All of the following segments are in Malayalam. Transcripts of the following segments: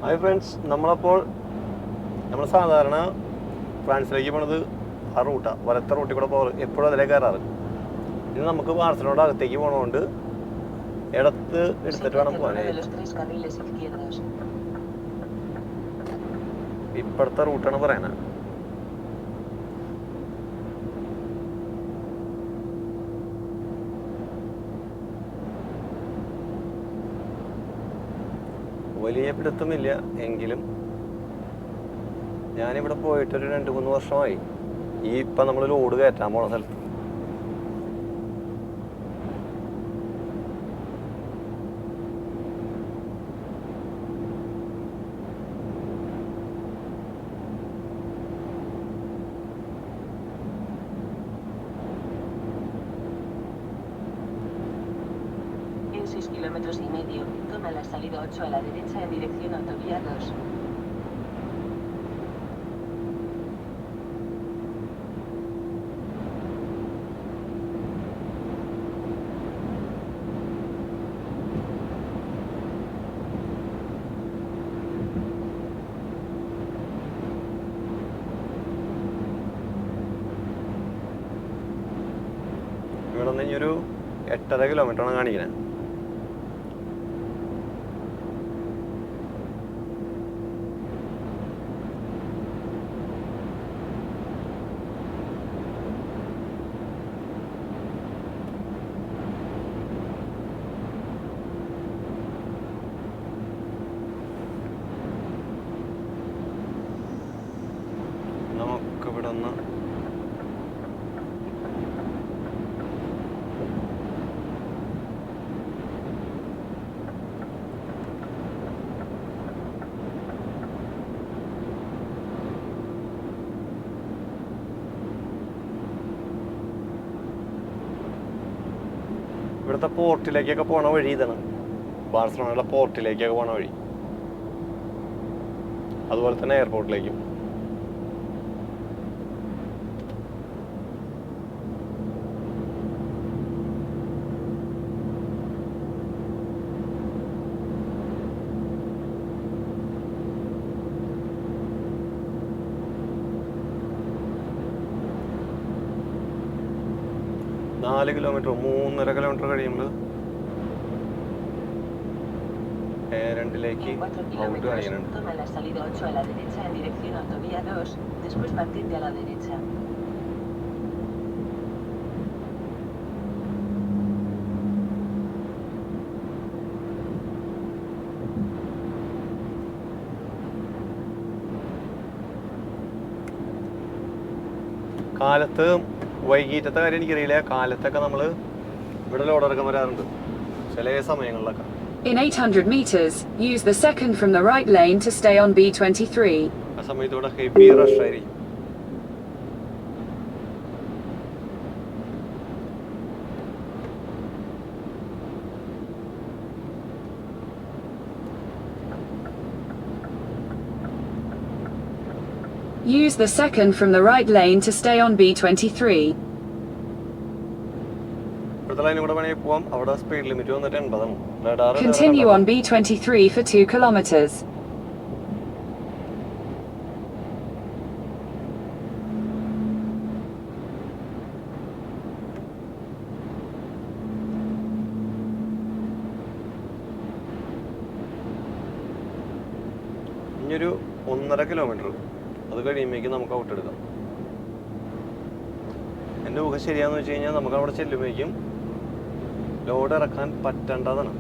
ഹായ് ഫ്രണ്ട്സ്, നമ്മൾ സാധാരണ ഫ്രാൻസിലേക്ക് പോണത് ആ റൂട്ടാണ്, വലത്തെ റൂട്ടിൽ കൂടെ പോകാറ്, എപ്പോഴും അതിലേക്ക് കയറാറ്. ഇനി നമുക്ക് ബാർസലോണ അകത്തേക്ക് പോകണതുകൊണ്ട് ഇടത്ത് എടുത്തിട്ട് വേണം പോകാനായിട്ട്. ഇപ്പോഴത്തെ റൂട്ടാണ് പറയുന്നത്. വലിയ പിടുത്തമില്ല എങ്കിലും ഞാനിവിടെ പോയിട്ടൊരു 2-3 വർഷമായി. ഇപ്പം നമ്മൾ ലോഡ് കയറ്റാൻ പോണ സ്ഥലത്ത് En 6,5 kilómetros, toma la salida 8 a la derecha en dirección autovía 2. ഇവിടെ നിന്ന് ഇനി ഒരു 8.5 കിലോമീറ്ററാണ് കാണിക്കുന്നത്. നമുക്കിവിടെ നിന്ന് ഇവിടുത്തെ പോർട്ടിലേക്കൊക്കെ പോണ വഴി ഇതാണ്. ബാർസലോണയുടെ പോർട്ടിലേക്കൊക്കെ പോണ വഴി, അതുപോലെ തന്നെ എയർപോർട്ടിലേക്കും. നാല് കിലോമീറ്റർ 3.5 കിലോമീറ്റർ കഴിയുമ്പോൾ രണ്ടിലേക്ക് ഔട്ട് കഴിയുന്നുണ്ട്. Toma la salida 8 a la derecha en dirección autovía 2, después mantente a la derecha. കാലത്ത് വൈകിട്ടത്തെ കാര്യം എനിക്കറിയില്ല. കാലത്തൊക്കെ നമ്മൾ ഇവിടെ ലോഡിറക്കം വരാറുണ്ട് ചില സമയങ്ങളിലൊക്കെ. In 800 meters, use the second from the right lane to stay on B23. ആ സമയത്ത് ഇവിടെ ഹെവി റഷ് ആയിരിക്കും. Use the second from the right lane to stay on B23. ഇവിടുത്തെ ലൈനിൽ കൂടെ വേണമെങ്കിൽ പോവാം. അവിടെ സ്പീഡ് ലിമിറ്റ് വന്നിട്ട് 80 ആണ്. Continue on B23 for 2 kilometers. ഇനിയൊരു 1.5 കിലോമീറ്റർ അത് കഴിയുമ്പോഴേക്കും നമുക്ക് ഔട്ട് എടുക്കാം. എൻ്റെ ഊഹം ശരിയാന്ന് വെച്ച് കഴിഞ്ഞാൽ നമുക്ക് അവിടെ ചെല്ലുമ്പോഴേക്കും ലോഡ് ഇറക്കാൻ പറ്റേണ്ടതാണ്.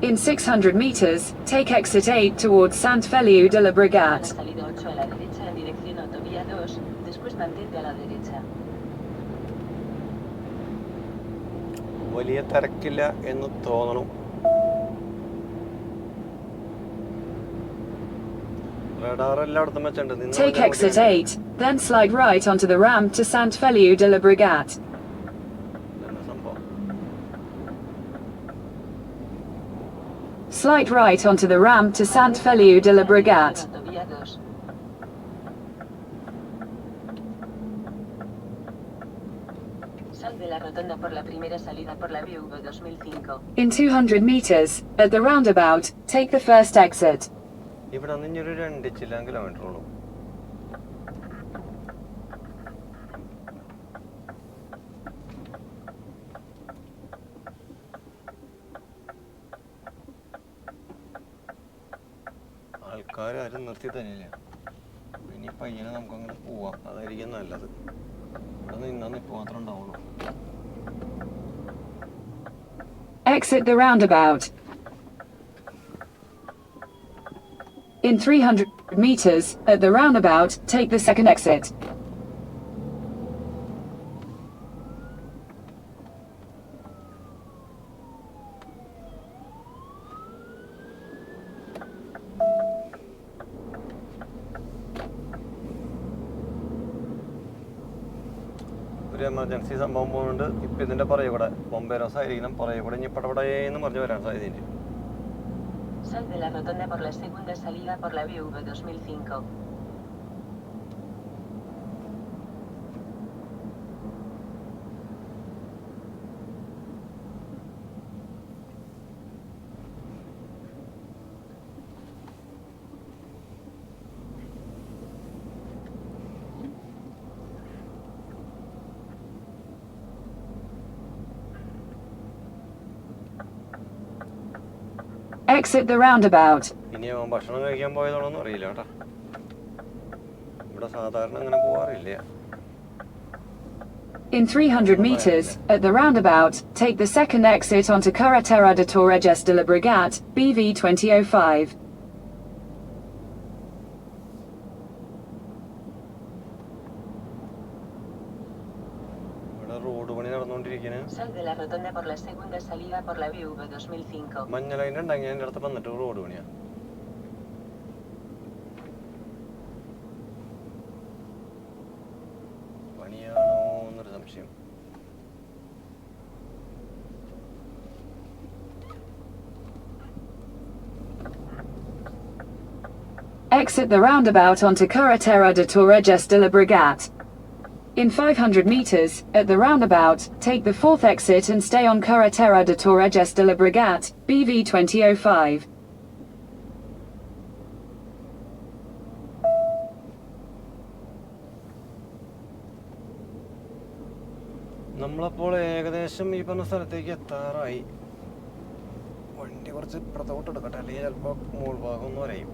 In 600 meters, take exit 8 towards Sant Feliu de Llobregat. La salida 8 a la derecha en dirección autovía 2, después mantente a la derecha. വലിയ തിരക്കില്ല എന്ന് തോന്നണം. റഡാർ എല്ലായിടത്തും വെച്ചിട്ടുണ്ട്. നിന്ന് Take കഴിഞ്ഞാൽ exit ഓടിക്കാൻ 8, then slide right onto the ramp to Sant Feliu de Llobregat. ഇതെന്നാ സംഭവം? Slide right onto the ramp to Sant Feliu de Llobregat. Autovía 2. Sal de la rotonda por la primera salida por la BV 2005. In 200 meters, at the roundabout, take the first exit. ഇവിടെ നിന്ന് ഇനി ഒരു 2 ചില്ലാൻ കിലോമീറ്റർ ഉള്ളൂ. ആൾക്കാരും നിർത്തി തന്നില്ല. ഇനി പയ്യനെ നമുക്കങ്ങനെ പോവാം, അതായിരിക്കും നല്ലത്. ഇവിടെ നിന്നാന്ന് ഇപ്പോൾ മാത്രമേ ഉണ്ടാവുള്ളൂ. Exit the roundabout. In 300 meters, at the roundabout, take the second exit. ഒരു എമർജൻസി സംഭവം പോകുന്നുണ്ട്. ഇപ്പം ഇതിൻ്റെ പുറകെ കൂടെ ബോംബേരോസ് ആയിരിക്കണം, പുറകെ കൂടെ ഇനി പടപടയെന്ന് പറഞ്ഞു വരാൻ സാധ്യതയുണ്ട്. Sal de la rotonda por la segunda salida por la BV 2005. Exit the roundabout. ഇനി അവൻ ഭക്ഷണം കഴിക്കാൻ പോയതാണോന്നും അറിയില്ല കേട്ടോ. ഇവിടെ സാധാരണ അങ്ങനെ പോകാറില്ല. In 300 meters, at the roundabout, take the second exit onto Carretera de Torres de Llobregat, BV 2005. ഇവിടെ റോഡ് പണി നടന്നുകൊണ്ടിരിക്കുന്നത്. Sal de la rotonda por la segunda salida por la BV 2005. മഞ്ഞ ലൈൻ ഉണ്ടെങ്കിൽ എൻ്റെ അടുത്ത് വന്നിട്ട് റോഡ് പണിയാണ്. പണിയാണോ എന്നൊരു സംശയം. Exit the roundabout onto Carretera de Torres de Llobregat. In 500 meters, at the roundabout, take the fourth exit and stay on Carretera de Torres de Llobregat, BV 2005. നമ്മളപ്പോൾ ഏകദേശം ഈ പറഞ്ഞ സ്ഥലത്തേക്ക് എത്താറായി. വണ്ടി കുറച്ച് ഇപ്പുറത്തോട്ട് എടുക്കട്ടെ, അല്ലെങ്കിൽ ചിലപ്പോൾ മോൾ ഭാഗം ഒന്ന് വരയും.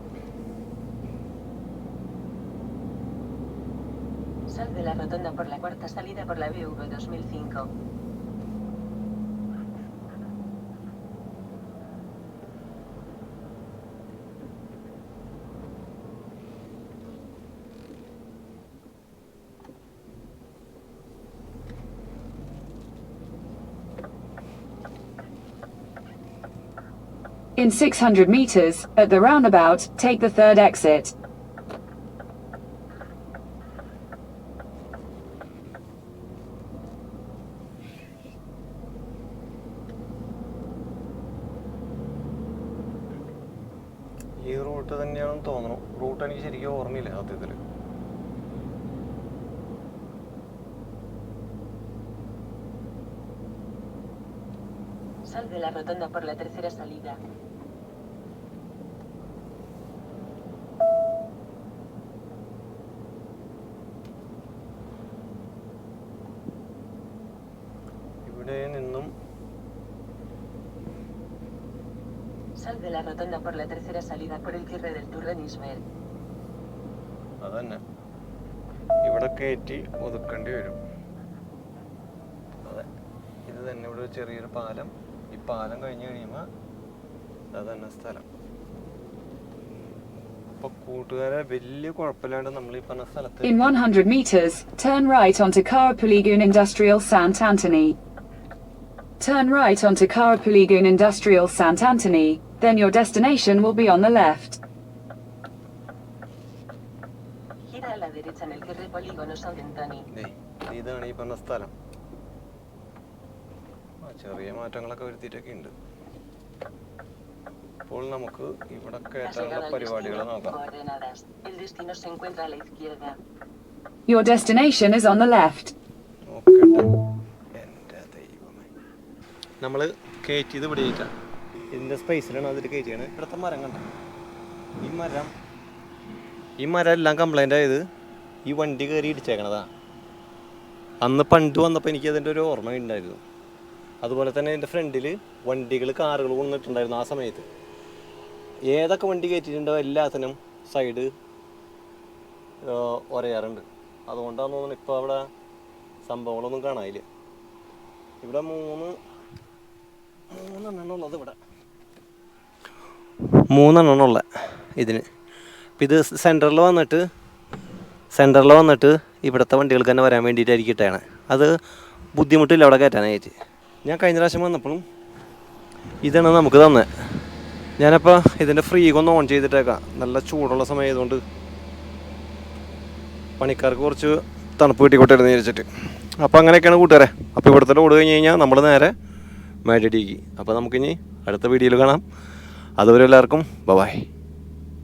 Sal de la rotonda por la cuarta salida por la BV 2005. In 600 meters, at the roundabout, take the third exit. ഈ റൂട്ട് തന്നെയാണെന്ന് തോന്നുന്നു. റൂട്ട് എനിക്ക് ശരിക്കും ഓർമ്മയില്ല സത്യത്തിൽ. Sal de la rotonda por la tercera salida. ഇവിടെ നിന്നും Sal de la rotonda por la tercera salida por el cierre del Tour-de-Nisbel. അതന്നെ ഇവിടെ കയറ്റി ഒതുക്കേണ്ടി വരും. അതെ, ഇത് തന്നെ ഇവിടെ ഒരു ചെറിയൊരു പാലം. ഈ പാലം കഴിഞ്ഞ് കഴിയുമ്പോൾ അതന്നെ സ്ഥലം. അപ്പോൾ കൂട്ടുകാരെ വലിയ കുഴപ്പമില്ലാണ്ട് നമ്മൾ ഈ പറഞ്ഞ സ്ഥലത്ത്. In 100 meters, turn right onto Carapulligoon Industrial Sant Antony. Turn right onto Carapulligoon Industrial Sant Antony, then your destination will be on the left. derecha en el cierre Polígono San Antoni. ഇതാണ് ഈ പറഞ്ഞ സ്ഥലം. ചെറിയ മാറ്റങ്ങളൊക്കെ വരുത്തിയിട്ടൊക്കെ ഉണ്ട്. അപ്പോൾ നമുക്ക് ഇവിടെ കയറ്റാനുള്ള പരിപാടികൾ നോക്കാം. El destino se encuentra a la izquierda. Your destination is on the left. നോക്കട്ടെ. എൻ്റെ ദൈവമേ. നമ്മൾ കയറ്റിയത് ഇവിടെ ആയിട്ടാണ്. ഇതിൻ്റെ സ്പേസിലാണ് അതിൽ കയറ്റിയാണ്. ഇവിടുത്തെ മരം കണ്ട ഈ മരം എല്ലാം കംപ്ലൈൻ്റ് ആയത് ഈ വണ്ടി കയറി ഇടിച്ചേക്കണതാ. അന്ന് പണ്ട് വന്നപ്പോൾ എനിക്ക് അതിൻ്റെ ഒരു ഓർമ്മ ഉണ്ടായിരുന്നു. അതുപോലെ തന്നെ എൻ്റെ ഫ്രണ്ടിൽ വണ്ടികൾ കാറുകൾ കൊണ്ടിട്ടുണ്ടായിരുന്നു. ആ സമയത്ത് ഏതൊക്കെ വണ്ടി കയറ്റിയിട്ടുണ്ടോ എല്ലാത്തിനും സൈഡ് ഒരയാറുണ്ട്. അതുകൊണ്ടാന്ന് തോന്നുന്നു ഇപ്പോൾ അവിടെ സംഭവങ്ങളൊന്നും കാണാനില്ല. ഇവിടെ മൂന്നെണ്ണം ഉള്ളത്. ഇവിടെ മൂന്നെണ്ണം ഉള്ള ഇതിന്. അപ്പം ഇത് സെൻറ്ററിൽ വന്നിട്ട് ഇവിടുത്തെ വണ്ടികൾക്ക് തന്നെ വരാൻ വേണ്ടിയിട്ടായിരിക്കും ഇട്ടാണ്. അത് ബുദ്ധിമുട്ടില്ല അവിടെ കയറ്റാനായിട്ട്. ഞാൻ കഴിഞ്ഞ പ്രാവശ്യം വന്നപ്പോഴും ഇതാണ് നമുക്ക് തന്നെ. ഞാനപ്പോൾ ഇതിൻ്റെ ഫ്രീഗൊന്ന് ഓൺ ചെയ്തിട്ടേക്കാം. നല്ല ചൂടുള്ള സമയമായതുകൊണ്ട് പണിക്കാർക്ക് കുറച്ച് തണുപ്പ് കിട്ടിക്കോട്ടെ എന്ന് വിചാരിച്ചിട്ട്. അപ്പോൾ അങ്ങനെയൊക്കെയാണ് കൂട്ടുകാരെ. അപ്പോൾ ഇവിടുത്തെ ലോഡ് കഴിഞ്ഞ് കഴിഞ്ഞാൽ നമ്മൾ നേരെ മേഡടിക്ക്. അപ്പോൾ നമുക്കിനി അടുത്ത വീഡിയോയിൽ കാണാം. അതുവരെ എല്ലാവർക്കും ബൈ.